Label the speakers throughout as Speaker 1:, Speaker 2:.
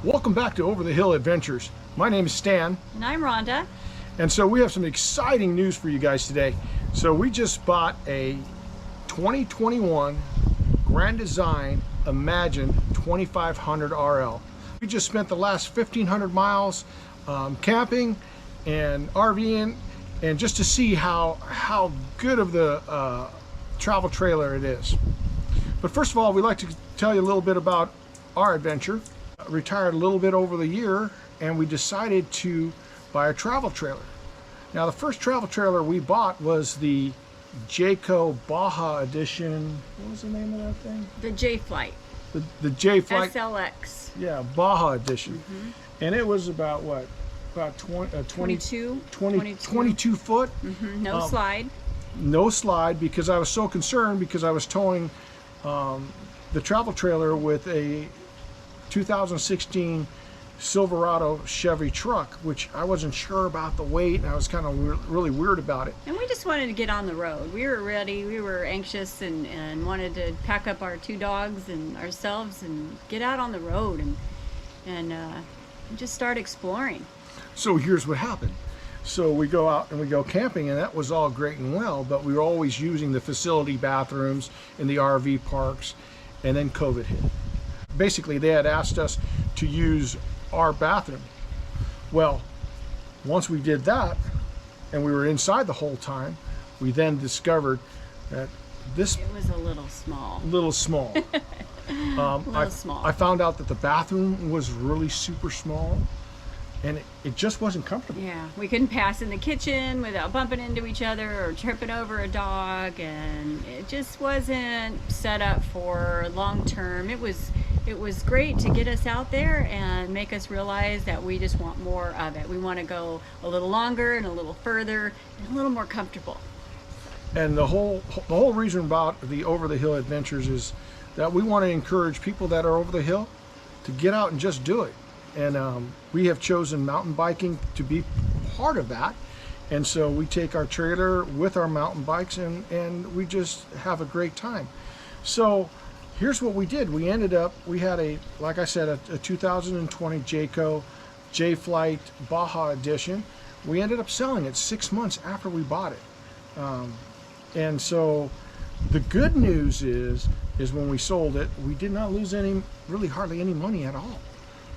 Speaker 1: Welcome back to Over the Hill Adventures. My name is Stan.
Speaker 2: And I'm Rhonda.
Speaker 1: And so we have some exciting news for you guys today. So we just bought a 2021 Grand Design Imagine 2500 RL. We just spent the last 1,500 miles camping and RVing, and just to see how good of the travel trailer it is. But first of all, we'd like to tell you a little bit about our adventure. Retired a little bit over the year, and we decided to buy a travel trailer. Now, the first travel trailer we bought was the Jayco Baja Edition. What was the name of that thing?
Speaker 2: The J-Flight.
Speaker 1: The J-Flight.
Speaker 2: SLX.
Speaker 1: Yeah, Baja Edition. And it was about what? About
Speaker 2: 22
Speaker 1: foot.
Speaker 2: No slide.
Speaker 1: No slide, because I was so concerned, because I was towing the travel trailer with a 2016 Silverado Chevy truck, which I wasn't sure about the weight, and I was kind of really weird about it.
Speaker 2: And we just wanted to get on the road. We were ready, we were anxious, and wanted to pack up our two dogs and ourselves and get out on the road and just start exploring.
Speaker 1: So here's what happened. So we go out and we go camping, and that was all great and well, but we were always using the facility bathrooms in the RV parks, and then COVID hit. Basically, they had asked us to use our bathroom. Well, once we did that, and we were inside the whole time, we then discovered that it
Speaker 2: was a little small.
Speaker 1: Little small. I found out that the bathroom was really super small, and it just wasn't comfortable.
Speaker 2: Yeah, we couldn't pass in the kitchen without bumping into each other or tripping over a dog, and it just wasn't set up for long term. It was great to get us out there and make us realize that we just want more of it. We want to go a little longer and a little further and a little more comfortable.
Speaker 1: And the whole reason about the Over the Hill Adventures is that we want to encourage people that are over the hill to get out and just do it. And we have chosen mountain biking to be part of that. And so we take our trailer with our mountain bikes, and we just have a great time. So here's what we did. We ended up, we had like I said, a 2020 Jayco J-Flight Baja Edition. We ended up selling it 6 months after we bought it. And so the good news is when we sold it, we did not lose hardly any money at all.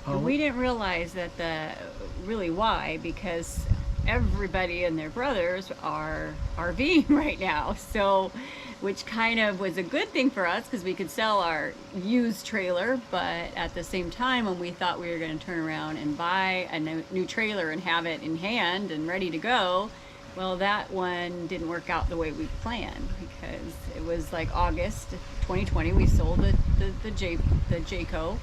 Speaker 2: We didn't realize that why, because everybody and their brothers are RVing right now. So, which kind of was a good thing for us, because we could sell our used trailer, but at the same time, when we thought we were going to turn around and buy a new trailer and have it in hand and ready to go, well, that one didn't work out the way we planned, because it was like August 2020, we sold the Jayco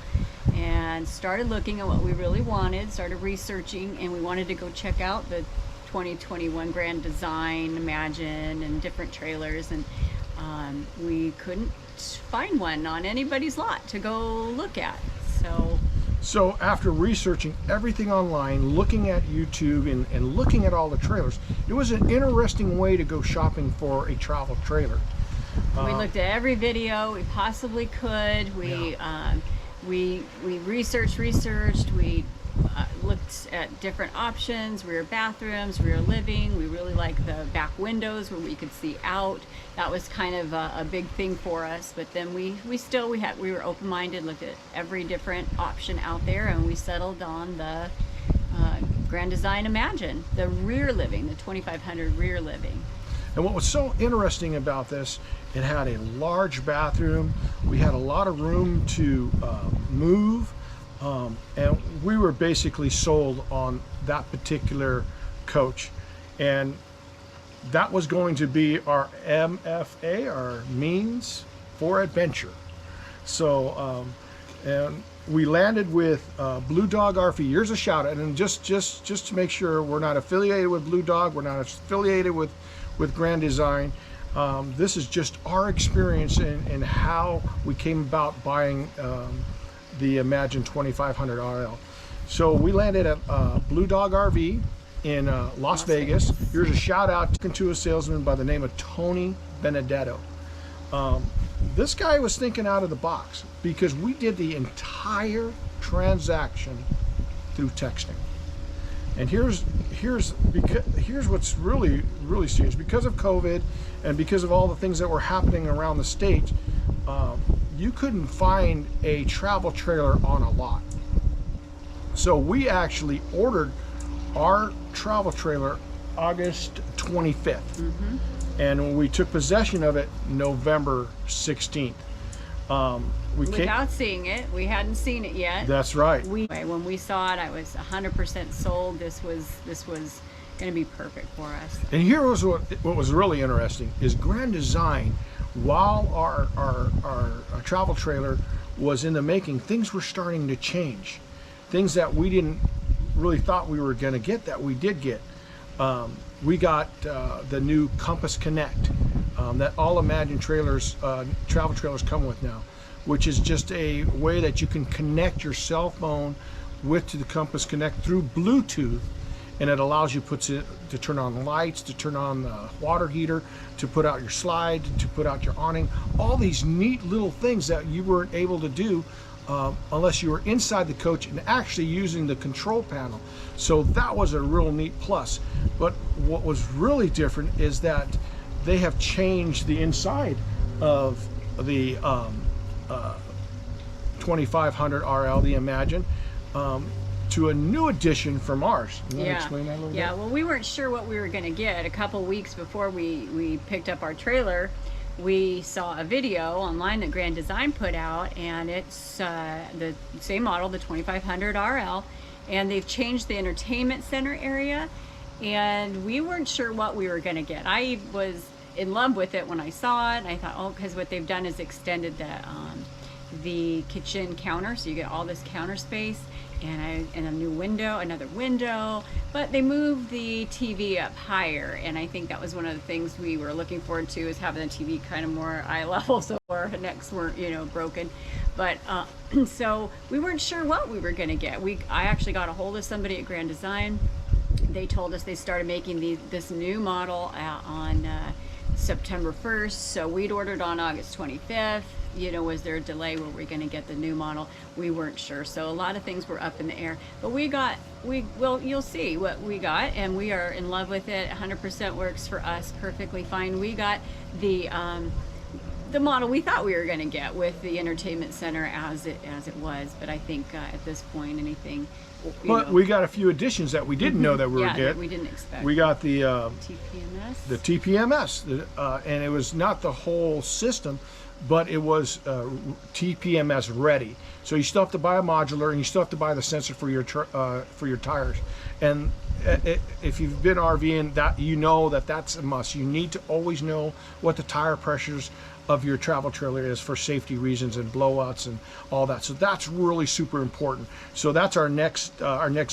Speaker 2: and started looking at what we really wanted, started researching, and we wanted to go check out the 2021 Grand Design Imagine and different trailers, and we couldn't find one on anybody's lot to go look at. So
Speaker 1: after researching everything online, looking at YouTube, and looking at all the trailers, it was an interesting way to go shopping for a travel trailer.
Speaker 2: We looked at every video we possibly could. We researched. We looked at different options, rear bathrooms, rear living. We really liked the back windows where we could see out. That was kind of a big thing for us. But then we were open-minded, looked at every different option out there, and we settled on the Grand Design Imagine, the rear living, the 2500 rear living.
Speaker 1: And what was so interesting about this, it had a large bathroom. We had a lot of room to move. And we were basically sold on that particular coach, and that was going to be our MFA, our means for adventure. So and we landed with Blue Dog RV. Here's a shout out, and just to make sure, we're not affiliated with Blue Dog, we're not affiliated with Grand Design. This is just our experience and how we came about buying the Imagine 2500 RL. So we landed at Blue Dog RV in Las Vegas. Here's a shout out to a salesman by the name of Tony Benedetto. This guy was thinking out of the box, because we did the entire transaction through texting. And here's what's really serious. Because of COVID and because of all the things that were happening around the state, you couldn't find a travel trailer on a lot. So we actually ordered our travel trailer August 25th. And we took possession of it November 16th.
Speaker 2: Without seeing it, we hadn't seen it yet.
Speaker 1: That's right.
Speaker 2: When we saw it, I was 100% sold. This was going to be perfect for us.
Speaker 1: And here was what was really interesting is Grand Design. While our travel trailer was in the making, things were starting to change. Things that we didn't really thought we were going to get that we did get. We got the new Compass Connect that all Imagine trailers, travel trailers come with now, which is just a way that you can connect your cell phone to the Compass Connect through Bluetooth, and it allows you to turn on lights, to turn on the water heater, to put out your slide, to put out your awning, all these neat little things that you weren't able to do unless you were inside the coach and actually using the control panel. So that was a real neat plus. But what was really different is that they have changed the inside of the 2500 RL, the Imagine, to a new addition from ours. You want to explain that a little bit?
Speaker 2: Yeah, well, we weren't sure what we were going to get. A couple weeks before we picked up our trailer, we saw a video online that Grand Design put out, and it's the same model, the 2500 RL, and they've changed the entertainment center area, and we weren't sure what we were going to get. I was in love with it when I saw it, and I thought, oh, because what they've done is extended the kitchen counter, so you get all this counter space, and a new window, another window, but they moved the TV up higher, and I think that was one of the things we were looking forward to, is having the TV kind of more eye level so our necks weren't, broken. But so we weren't sure what we were going to get. I actually got a hold of somebody at Grand Design. They told us they started making this new model on September 1st, so we'd ordered on August 25th. Was there a delay? Were we going to get the new model? We weren't sure. So a lot of things were up in the air. But well, you'll see what we got, and we are in love with it. 100% works for us perfectly fine. We got the model we thought we were going to get with the entertainment center as it was. But I think at this point, anything.
Speaker 1: But we got a few additions that we didn't know that we would get.
Speaker 2: That we didn't expect.
Speaker 1: We got the
Speaker 2: TPMS.
Speaker 1: The TPMS, and it was not the whole system, but it was TPMS ready. So you still have to buy a modular, and you still have to buy the sensor for your tires. And if you've been RVing, that that's a must. You need to always know what the tire pressures of your travel trailer is for safety reasons and blowouts and all that. So that's really super important. So that's our next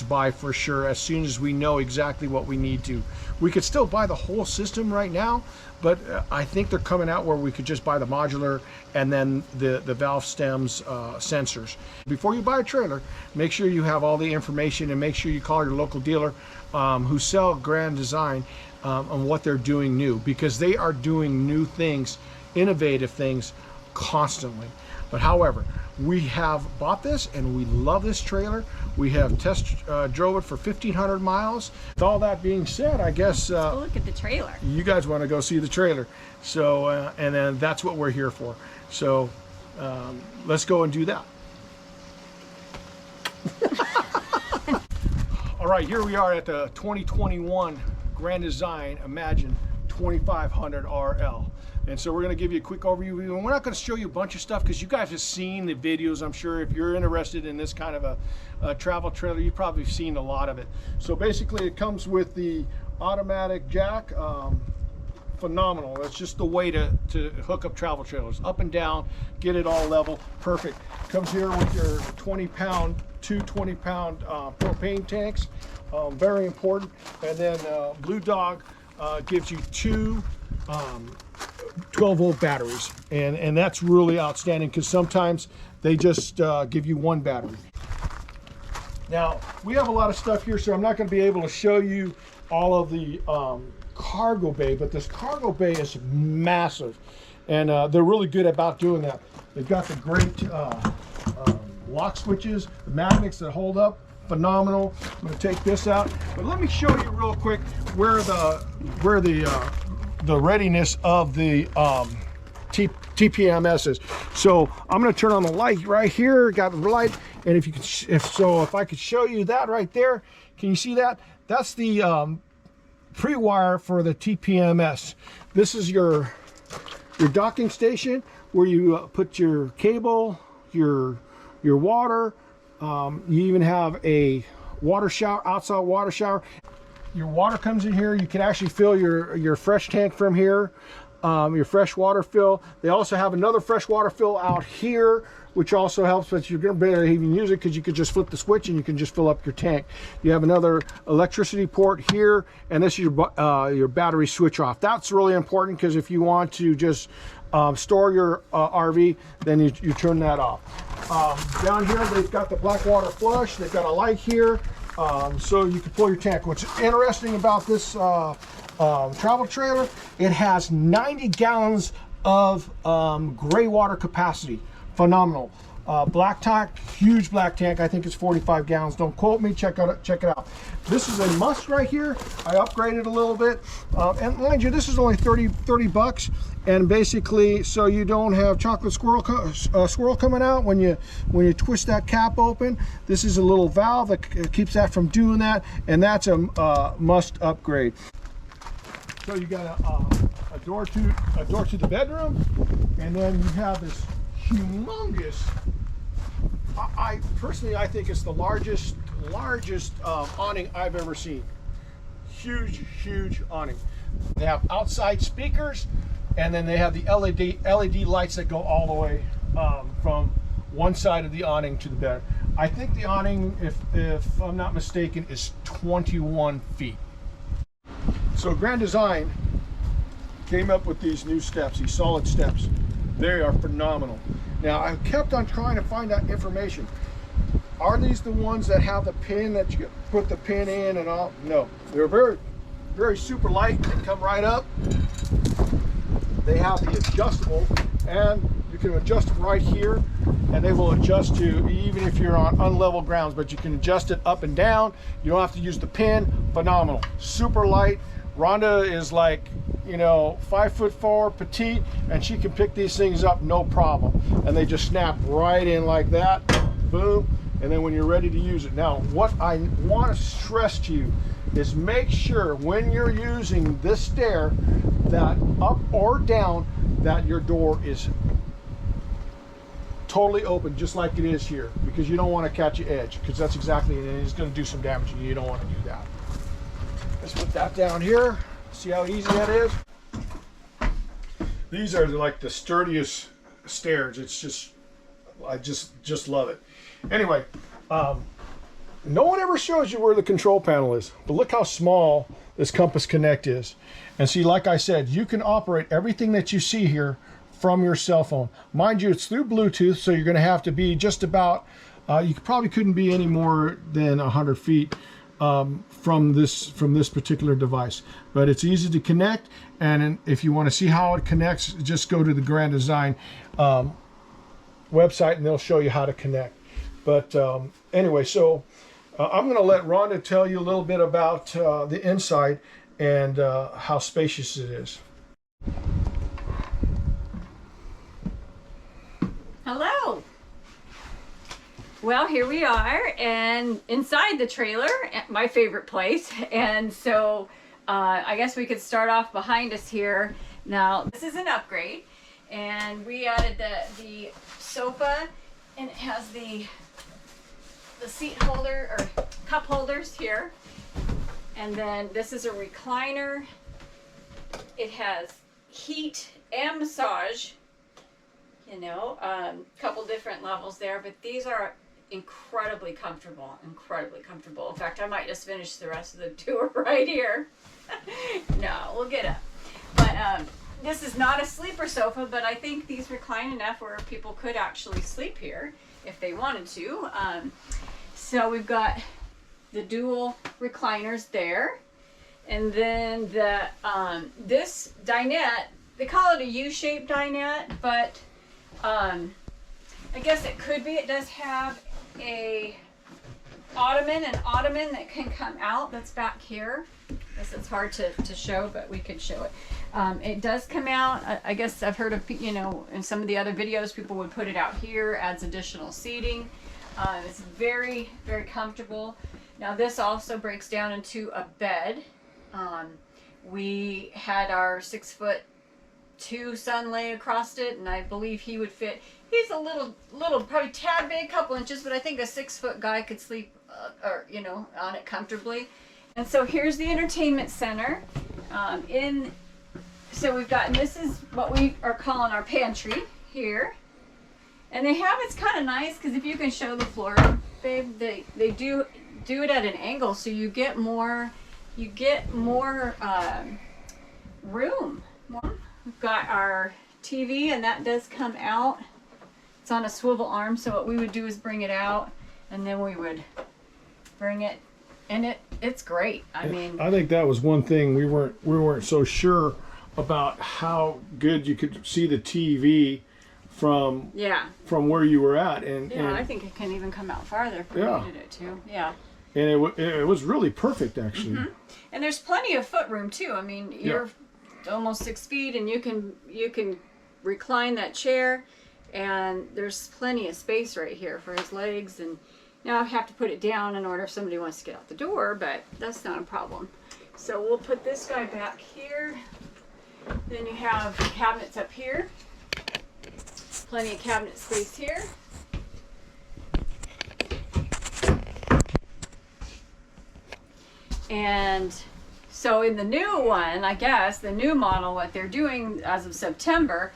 Speaker 1: buy for sure. As soon as we know exactly what we need to, we could still buy the whole system right now, but I think they're coming out where we could just buy the modular and then the valve stems sensors. Before you buy a trailer, make sure you have all the information, and make sure you call your local dealer who sell Grand Design on what they're doing new, because they are doing new things, innovative things constantly. But however, we have bought this and we love this trailer. We have test drove it for 1,500 miles. With all that being said, I guess
Speaker 2: let's go look at the trailer.
Speaker 1: You guys want to go see the trailer, so and then that's what we're here for. So let's go and do that. All right, here we are at the 2021 Grand Design Imagine 2500 RL. And so we're going to give you a quick overview. And we're not going to show you a bunch of stuff because you guys have seen the videos. I'm sure if you're interested in this kind of a travel trailer, you've probably seen a lot of it. So basically it comes with the automatic jack. Phenomenal. That's just the way to hook up travel trailers. Up and down, get it all level. Perfect. Comes here with your 20-pound, two 20-pound propane tanks. Very important. And then Blue Dog gives you two 12-volt batteries, and that's really outstanding because sometimes they just give you one battery. Now we have a lot of stuff here, so I'm not going to be able to show you all of the cargo bay, but this cargo bay is massive, and they're really good about doing that. They've got the great lock switches, the magnets that hold up, phenomenal. I'm going to take this out, but let me show you real quick where the readiness of the TPMS is. So I'm going to turn on the light right here. Got the light, and if I could show you that right there, can you see that? That's the pre-wire for the TPMS. This is your docking station where you put your cable, your water. You even have a water shower, outside water shower. Your water comes in here. You can actually fill your fresh tank from here, your fresh water fill. They also have another fresh water fill out here, which also helps, but you're going to barely even use it because you could just flip the switch and you can just fill up your tank. You have another electricity port here, and this is your battery switch off. That's really important because if you want to just store your RV, then you turn that off. Down here, they've got the black water flush. They've got a light here, so you can pull your tank. What's interesting about this travel trailer, it has 90 gallons of gray water capacity. Phenomenal. Black tank, huge black tank. I think it's 45 gallons. Don't quote me. Check it out. This is a must right here. I upgraded a little bit, and mind you, this is only 30 bucks. And basically, so you don't have chocolate squirrel coming out when you twist that cap open. This is a little valve that keeps that from doing that, and that's a must upgrade. So you got a door to the bedroom, and then you have this humongous. I personally, I think it's the largest awning I've ever seen. Huge awning. They have outside speakers, and then they have the LED lights that go all the way from one side of the awning to the bed. I think the awning, if I'm not mistaken, is 21 feet. So Grand Design came up with these new steps, these solid steps. They are phenomenal. Now, I kept on trying to find out information. Are these the ones that have the pin that you put the pin in and all? No, they're very super light. They come right up. They have the adjustable, and you can adjust them right here, and they will adjust to even if you're on unlevel grounds, but you can adjust it up and down. You don't have to use the pin. Phenomenal. Super light. Rhonda is like, 5'4", petite, and she can pick these things up no problem. And they just snap right in like that, boom, and then when you're ready to use it. Now, what I want to stress to you is make sure when you're using this stair, that up or down, that your door is totally open, just like it is here, because you don't want to catch your edge, because that's exactly it. It's going to do some damage, and you don't want to do that. Let's put that down here. See how easy that is? These are like the sturdiest stairs. It's just, I just love it. Anyway, no one ever shows you where the control panel is, but look how small this Compass Connect is. And see, like I said, you can operate everything that you see here from your cell phone. Mind you, it's through Bluetooth, so you're going to have to be just about, you probably couldn't be any more than 100 feet from this particular device, but it's easy to connect. And if you want to see how it connects, just go to the Grand Design website, and they'll show you how to connect. But anyway, so I'm going to let Rhonda tell you a little bit about the inside and how spacious it is.
Speaker 2: Hello. Well, here we are, and inside the trailer, my favorite place. And so I guess we could start off behind us here. Now, this is an upgrade, and we added the sofa, and it has the seat holder or cup holders here. And then this is a recliner. It has heat and massage, couple different levels there, but these are incredibly comfortable. In fact, I might just finish the rest of the tour right here. No, we'll get up. But this is not a sleeper sofa, but I think these recline enough where people could actually sleep here if they wanted to. So we've got the dual recliners there, and then the this dinette, they call it a U-shaped dinette, but I guess it could be. It does have an ottoman that can come out. That's back here. I guess it's hard to show, but we could show it. It does come out. I guess I've heard of, you know, in some of the other videos, people would put it out here, adds additional seating. It's very, very comfortable. Now this also breaks down into a bed. We had our 6'2" son lay across it, and I believe he would fit. He's a little, probably tad big, couple inches, but I think a 6-foot guy could sleep, or you know, on it comfortably. And so here's the entertainment center. So we've got, and this is what we are calling our pantry here. And they have, it's kind of nice because if you can show the floor, babe, they do it at an angle, so you get more room. We've got our TV, and that does come out. It's on a swivel arm, so what we would do is bring it out, and then we would bring it, and it's great. I mean,
Speaker 1: I think that was one thing we weren't so sure about, how good you could see the TV from where you were at, and
Speaker 2: I think it can even come out farther if we needed it to. Yeah.
Speaker 1: And it was really perfect, actually.
Speaker 2: Mm-hmm. And there's plenty of foot room too. I mean, you're almost 6 feet, and you can recline that chair, and there's plenty of space right here for his legs. And now I have to put it down in order if somebody wants to get out the door, but that's not a problem. So we'll put this guy back here. Then you have cabinets up here. Plenty of cabinet space here. And so in the new one, I guess, the new model, what they're doing as of September,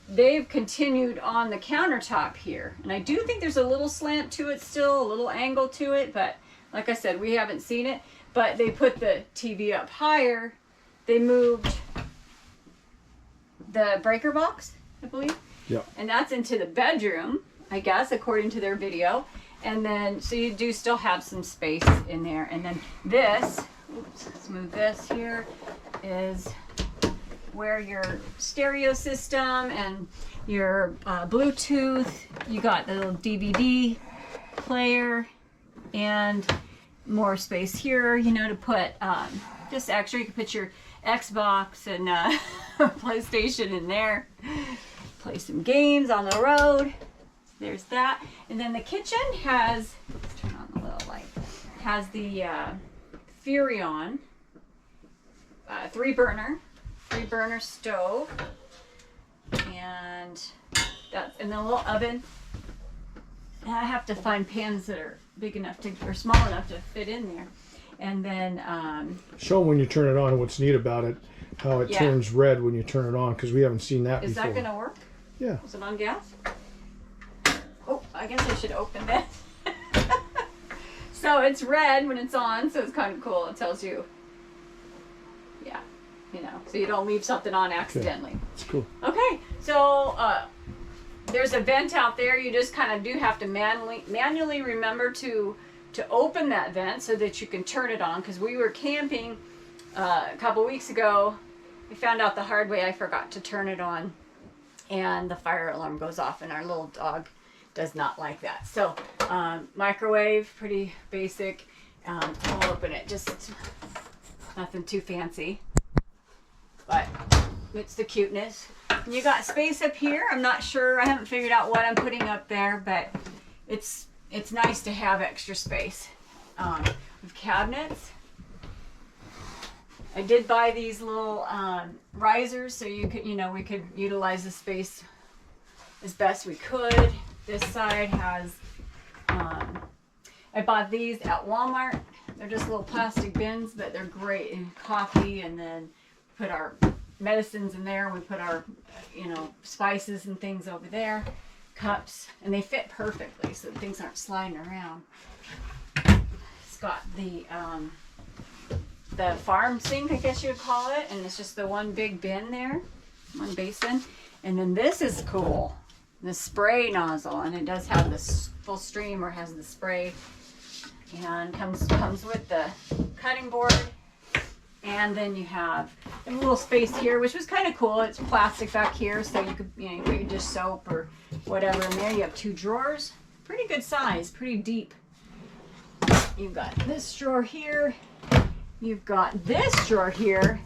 Speaker 2: they've continued on the countertop here. And I do think there's a little slant to it still, a little angle to it, but like I said, we haven't seen it. But they put the TV up higher. They moved the breaker box, I believe.
Speaker 1: Yeah.
Speaker 2: And that's into the bedroom, I guess, according to their video. And then, so you do still have some space in there. And then this, oops, let's move this here, is where your stereo system and your Bluetooth, you got the little DVD player, and more space here, you know, to put just extra. You can put your Xbox and PlayStation in there. Play some games on the road. There's that. And then the kitchen has, let's turn on the little light, has the Furrion 3-burner stove, and that's in the little oven. And I have to find pans that are big enough to, or small enough to fit in there. And then
Speaker 1: show them when you turn it on what's neat about it, how it turns red when you turn it on, because we haven't seen that before.
Speaker 2: Is that going to work?
Speaker 1: Yeah.
Speaker 2: Is it on gas? Oh, I guess I should open that. So it's red when it's on, so it's kind of cool. It tells you, you know, so you don't leave something on accidentally.
Speaker 1: Okay. It's cool.
Speaker 2: Okay, so there's a vent out there. You just kind of do have to manually remember to open that vent so that you can turn it on, because we were camping a couple weeks ago. We found out the hard way. I forgot to turn it on, and the fire alarm goes off, and our little dog does not like that. So microwave, pretty basic. We'll open it, just nothing too fancy, but it's the cuteness. And you got space up here. I'm not sure, I haven't figured out what I'm putting up there, but it's nice to have extra space. With cabinets, I did buy these little risers, so you could, we could utilize the space as best we could. This side has, I bought these at Walmart. They're just little plastic bins, but they're great in coffee, and then put our medicines in there. We put our, spices and things over there, cups, and they fit perfectly, so things aren't sliding around. It's got the farm sink, I guess you would call it, and it's just the one big bin there, one basin. And then this is cool, the spray nozzle, and it does have this full stream, or has the spray, and comes with the cutting board. And then you have a little space here, which was kind of cool. It's plastic back here, so you could, you could just soap or whatever in there. You have 2 drawers, pretty good size, pretty deep. You've got this drawer here. You've got this drawer here.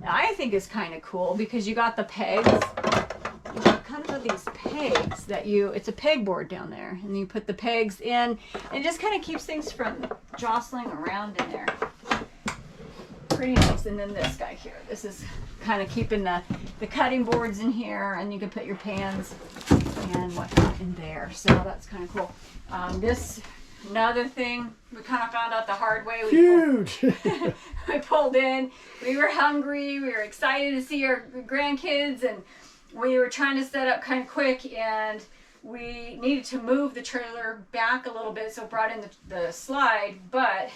Speaker 2: I think is kind of cool because you got the pegs. You kind of got these pegs that it's a pegboard down there, and you put the pegs in, and it just kind of keeps things from jostling around in there. Pretty nice. And then this guy here, this is kind of keeping the cutting boards in here, and you can put your pans and whatnot in there. So that's kind of cool. This, another thing we kind of found out the hard way.
Speaker 1: Huge.
Speaker 2: We pulled in. We were hungry. We were excited to see our grandkids, and we were trying to set up kind of quick, and we needed to move the trailer back a little bit, so brought in the slide, but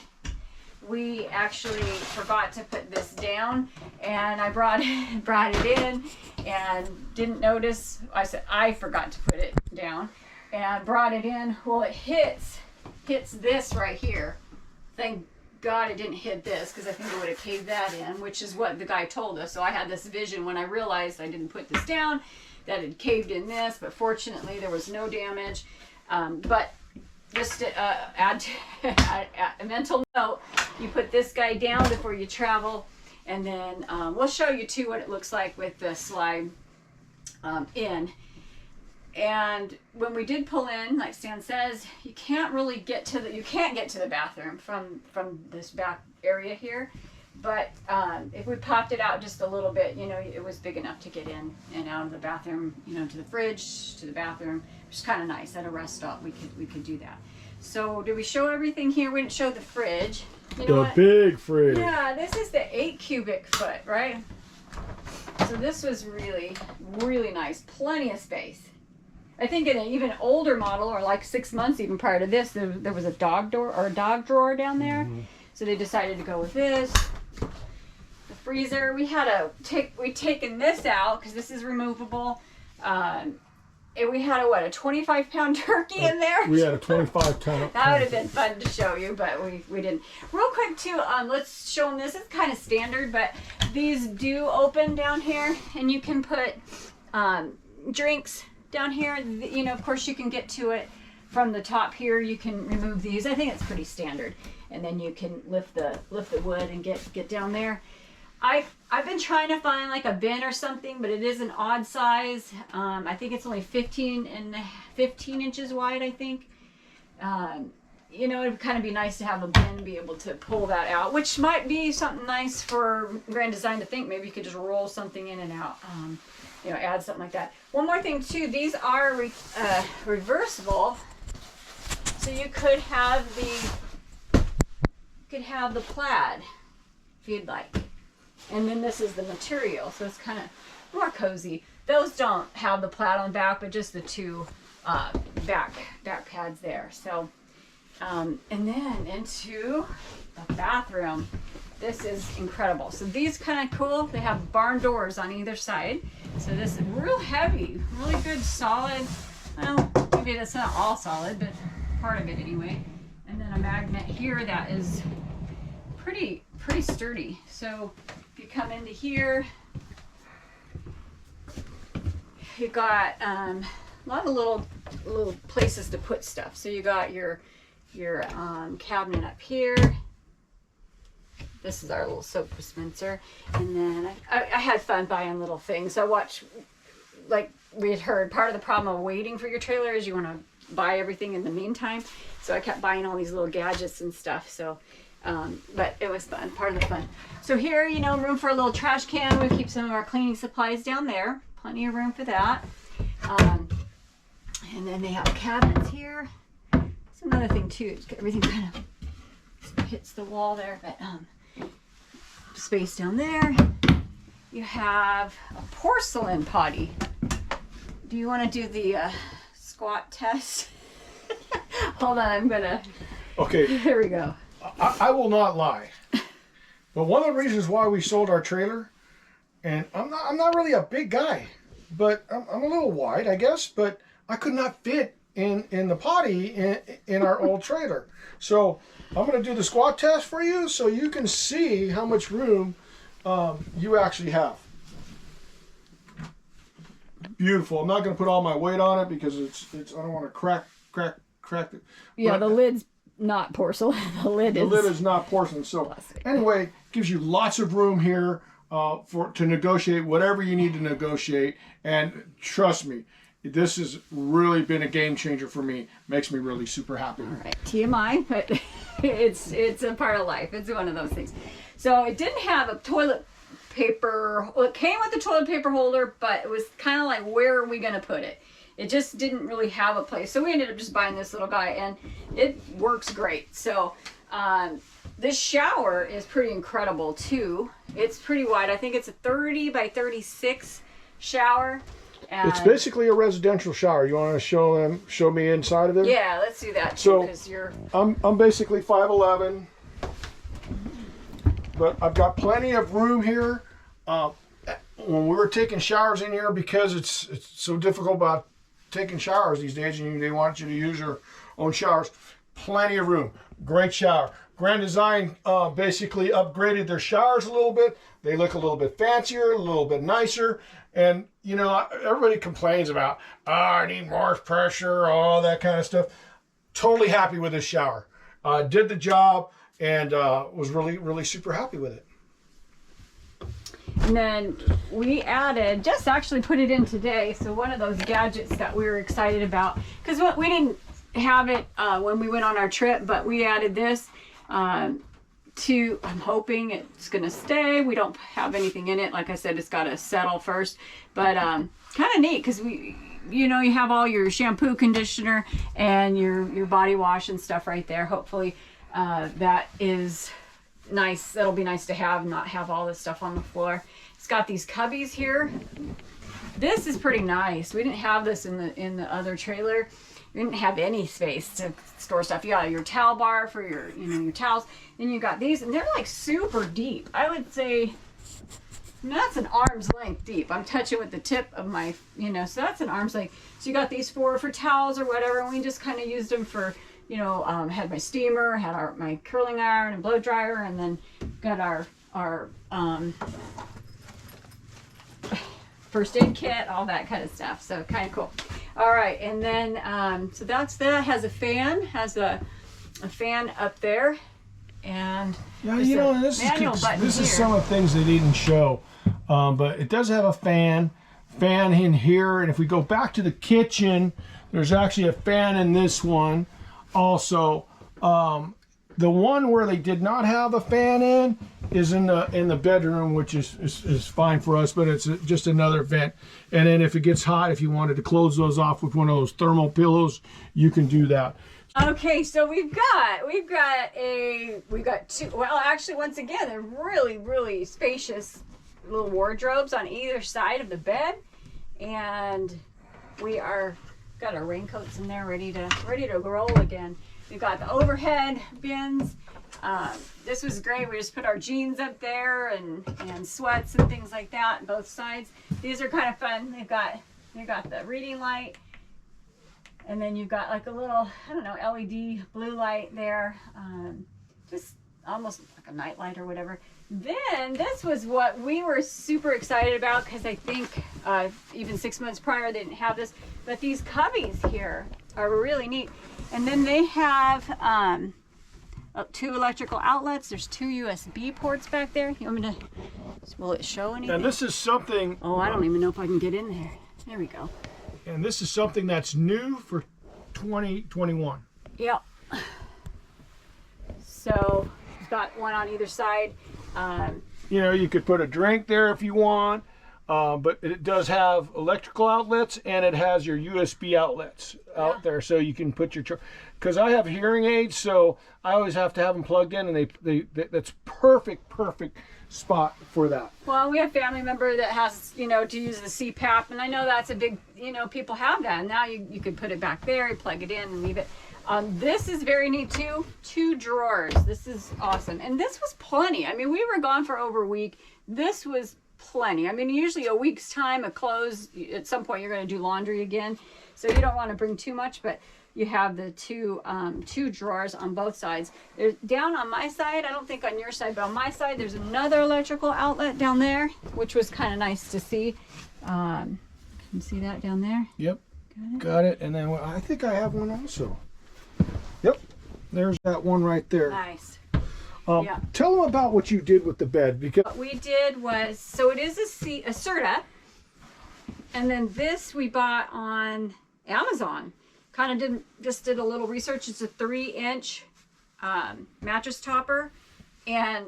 Speaker 2: we actually forgot to put this down, and I brought it in and didn't notice. I said I forgot to put it down and brought it in. Well, it hits this right here. Thank God it didn't hit this, because I think it would have caved that in, which is what the guy told us. So I had this vision when I realized I didn't put this down that it caved in this, but fortunately there was no damage. But just to add a mental note, you put this guy down before you travel, and then we'll show you too what it looks like with the slide in. And when we did pull in, like Stan says, you can't really get to the bathroom from this back area here. But if we popped it out just a little bit, it was big enough to get in and out of the bathroom, to the fridge, to the bathroom, which is kind of nice. At a rest stop, we could do that. So did we show everything here? We didn't show the fridge.
Speaker 1: The big fridge.
Speaker 2: Yeah, this is the 8 cubic foot, right? So this was really, really nice. Plenty of space. I think in an even older model, or like 6 months even prior to this, there was a dog door or a dog drawer down there. Mm-hmm. So they decided to go with this. The freezer, we'd taken this out because this is removable. And we had a 25-pound turkey in there.
Speaker 1: We had a 25-pound.
Speaker 2: That would have been fun to show you, but we didn't. Real quick too, let's show them this. It's kind of standard, but these do open down here, and you can put drinks down here. Of course you can get to it from the top here. You can remove these. I think it's pretty standard, and then you can lift the wood and get down there. I've been trying to find like a bin or something, but it is an odd size. I think it's only 15 inches wide, I think. It'd kind of be nice to have a bin, be able to pull that out, which might be something nice for Grand Design to think. Maybe you could just roll something in and out, add something like that. One more thing too, these are reversible, so you could have the plaid if you'd like. And then this is the material, so it's kind of more cozy. Those don't have the plaid on the back, but just the 2 back pads there. So, and then into the bathroom. This is incredible. So these kind of cool. They have barn doors on either side. So this is real heavy, really good, solid. Well, maybe that's not all solid, but part of it anyway. And then a magnet here that is pretty sturdy. So if you come into here, you got a lot of little places to put stuff. So you got your cabinet up here. This is our little soap dispenser. And then I had fun buying little things. I watched, like we had heard, part of the problem of waiting for your trailer is you want to buy everything in the meantime. So I kept buying all these little gadgets and stuff. So, but it was fun, part of the fun. So here, room for a little trash can. We keep some of our cleaning supplies down there. Plenty of room for that. And then they have cabinets here. That's another thing too. Everything kind of hits the wall there, but space down there. You have a porcelain potty. Do you want to do the squat test? Hold on, I'm gonna.
Speaker 1: Okay.
Speaker 2: Here we go.
Speaker 1: I will not lie, but one of the reasons why we sold our trailer, and I'm not really a big guy, but I'm a little wide, I guess, but I could not fit in the potty in our old trailer. So I'm going to do the squat test for you so you can see how much room you actually have. beautiful. I'm not going to put all my weight on it because it's I don't want to crack it.
Speaker 2: Yeah,
Speaker 1: But
Speaker 2: the lid's not porcelain. The lid
Speaker 1: is not porcelain. So
Speaker 2: plastic.
Speaker 1: anyway, gives you lots of room here to negotiate whatever you need to negotiate. And trust me, this has really been a game changer for me. Makes me really super happy.
Speaker 2: All right, TMI, but it's a part of life. It's one of those things. So it didn't have a toilet paper. Well, it came with a toilet paper holder, but it was kind of like, where are we going to put it? It just didn't really have a place. So we ended up just buying this little guy, and it works great. So this shower is pretty incredible too. It's pretty wide. I think it's a 30 by 36 shower. And
Speaker 1: It's basically a residential shower. You want to show me inside of it?
Speaker 2: yeah, let's do that too,
Speaker 1: So-
Speaker 2: because you're
Speaker 1: I'm basically 5'11", but I've got plenty of room here. When we were taking showers in here, because it's so difficult about taking showers these days, and they want you to use your own showers, plenty of room. Great shower. Grand Design basically upgraded their showers a little bit. They look a little bit fancier, a little bit nicer. And, you know, everybody complains about, I need more pressure, all that kind of stuff. Totally happy with this shower. Did the job and was really, really super happy with it.
Speaker 2: And then we added, just actually put it in today, so one of those gadgets that we were excited about, because we didn't have it when we went on our trip, but we added this to, I'm hoping it's going to stay. We don't have anything in it. Like I said, it's got to settle first, but kind of neat because you know, you have all your shampoo, conditioner, and your body wash and stuff right there. Hopefully that is nice. That'll be nice to have, not have all this stuff on the floor. It's got these cubbies here. This is pretty nice. We didn't have this in the other trailer. We didn't have any space to store stuff. You got your towel bar for your your towels. Then you got these, and they're like super deep. I would say that's an arm's length deep. I'm touching with the tip of my, so that's an arm's length. So you got these for towels or whatever, and we just kind of used them for, had my steamer, had my curling iron and blow dryer, and then got our first aid kit, all that kind of stuff. So kind of cool. All right, and then so that has a fan, a fan up there, and
Speaker 1: this is some of the things they didn't show, but it does have a fan in here, and if we go back to the kitchen, there's actually a fan in this one also. The one where they did not have a fan in is in the bedroom, which is fine for us, but it's just another vent. And then if it gets hot, if you wanted to close those off with one of those thermal pillows, you can do that.
Speaker 2: Okay, so we've got two. Well, actually, once again, they're really, really spacious little wardrobes on either side of the bed, and we got our raincoats in there, ready to roll again. We've got the overhead bins. This was great. We just put our jeans up there and sweats and things like that on both sides. These are kind of fun. They've got the reading light, and then you've got like a little, LED blue light there, just almost like a night light or whatever. Then this was what we were super excited about, because I think even 6 months prior they didn't have this, but these cubbies here are really neat. And then they have 2 electrical outlets. There's 2 USB ports back there. You want me to, will it show anything?
Speaker 1: And this is something...
Speaker 2: Oh, I don't even know if I can get in there. There we go.
Speaker 1: And this is something that's new for 2021.
Speaker 2: Yep. So, it's got one on either side.
Speaker 1: You could put a drink there if you want, but it does have electrical outlets, and it has your USB outlets out there, so you can put your, because I have hearing aids, so I always have to have them plugged in, and they that's perfect spot for that.
Speaker 2: Well, we have a family member that has, to use the CPAP, and I know that's a big, people have that, and now you could put it back there, you plug it in and leave it. This is very neat too. 2 drawers. This is awesome. And this was plenty. I mean, we were gone for over a week. This was plenty. I mean, usually a week's time of clothes, at some point you're going to do laundry again. So you don't want to bring too much, but you have the two drawers on both sides. There's down on my side, I don't think on your side, but on my side, there's another electrical outlet down there, which was kind of nice to see. You see that down there?
Speaker 1: Yep. Got it. And then I think I have one also. Yep. There's that one right there.
Speaker 2: Nice.
Speaker 1: Yeah. Tell them about what you did with the bed, because
Speaker 2: What we did was, so it is a Serta, and then this we bought on Amazon. Kind of did a little research. It's a 3-inch mattress topper, and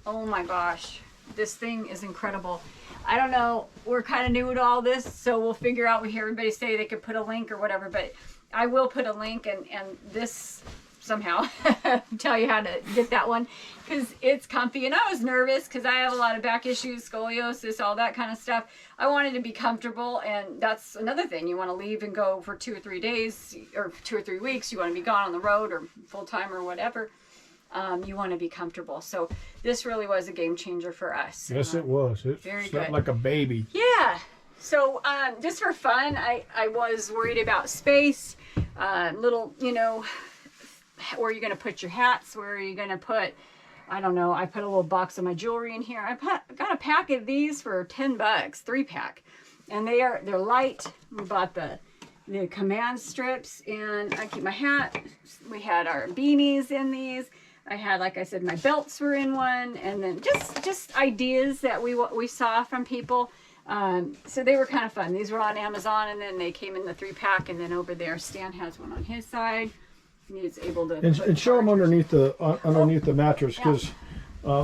Speaker 2: oh my gosh, this thing is incredible. I don't know, we're kind of new to all this, so we'll figure out. We hear everybody say they could put a link or whatever, but I will put a link, and this somehow tell you how to get that one, because it's comfy. And I was nervous because I have a lot of back issues, scoliosis, all that kind of stuff. I wanted to be comfortable, and that's another thing. You want to leave and go for 2 or 3 days or 2 or 3 weeks. You want to be gone on the road or full-time or whatever. You want to be comfortable. So this really was a game changer for us.
Speaker 1: yes, it was. It
Speaker 2: very
Speaker 1: slept
Speaker 2: good.
Speaker 1: like a baby.
Speaker 2: Yeah. So just for fun, I was worried about space, little, you know, where are you going to put your hats? Where are you going to put, I don't know, I put a little box of my jewelry in here. I got a pack of these for $10, 3-pack. And they're light. We bought the command strips, and I keep my hat. We had our beanies in these. I had, like I said, my belts were in one, and then just ideas that we saw from people. So they were kind of fun. These were on Amazon, and then they came in the 3-pack, and then over there Stan has one on his side. He's able to
Speaker 1: And show them underneath the mattress, because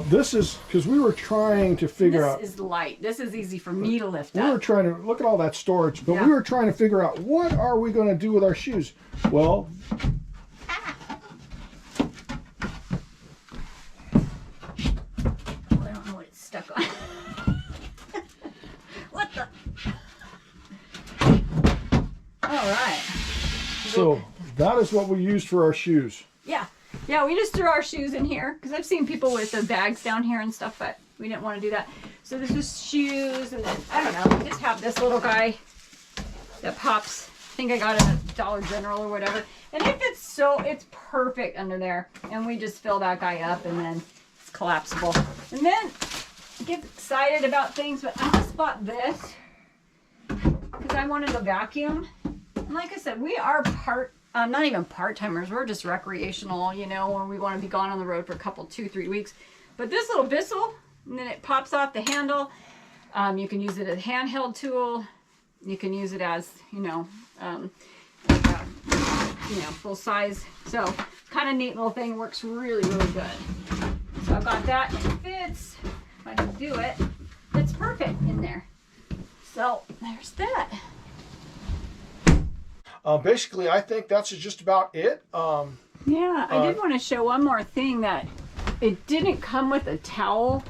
Speaker 1: this is, because we were trying to figure out.
Speaker 2: This is light. This is easy for me to lift
Speaker 1: We
Speaker 2: up.
Speaker 1: were trying to look at all that storage, but
Speaker 2: Yeah.
Speaker 1: we were trying to figure out, what are we going to do with our shoes? Well,
Speaker 2: I don't know what it's stuck on. What the? All right.
Speaker 1: so that is what we used for our shoes.
Speaker 2: Yeah, we just threw our shoes in here because I've seen people with the bags down here and stuff, but we didn't want to do that. So this is shoes, and then, I don't know, we just have this little guy that pops. I think I got it at Dollar General or whatever. And it's perfect under there. And we just fill that guy up, and then it's collapsible. And then I get excited about things, but I just bought this because I wanted a vacuum. And like I said, we are not even part-timers, we're just recreational, you know, when we want to be gone on the road for a couple, 2-3 weeks. But this little Bissell, and then it pops off the handle. You can use it as a handheld tool. You can use it as, full size. So kind of neat little thing, works really, really good. So I've got that, and it fits. If I can do it, it's perfect in there. So there's that.
Speaker 1: Basically, I think that's just about it.
Speaker 2: Yeah, I did want to show one more thing, that it didn't come with a towel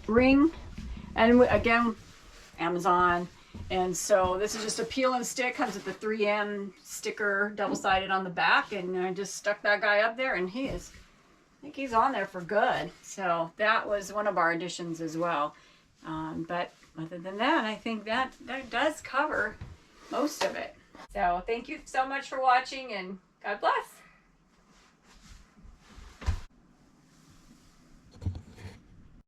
Speaker 2: ring. And again, Amazon. And so this is just a peel and stick, comes with the 3M sticker, double-sided on the back. And I just stuck that guy up there, and I think he's on there for good. So that was one of our additions as well. But other than that, I think that does cover most of it. So thank you so much for watching, and God bless.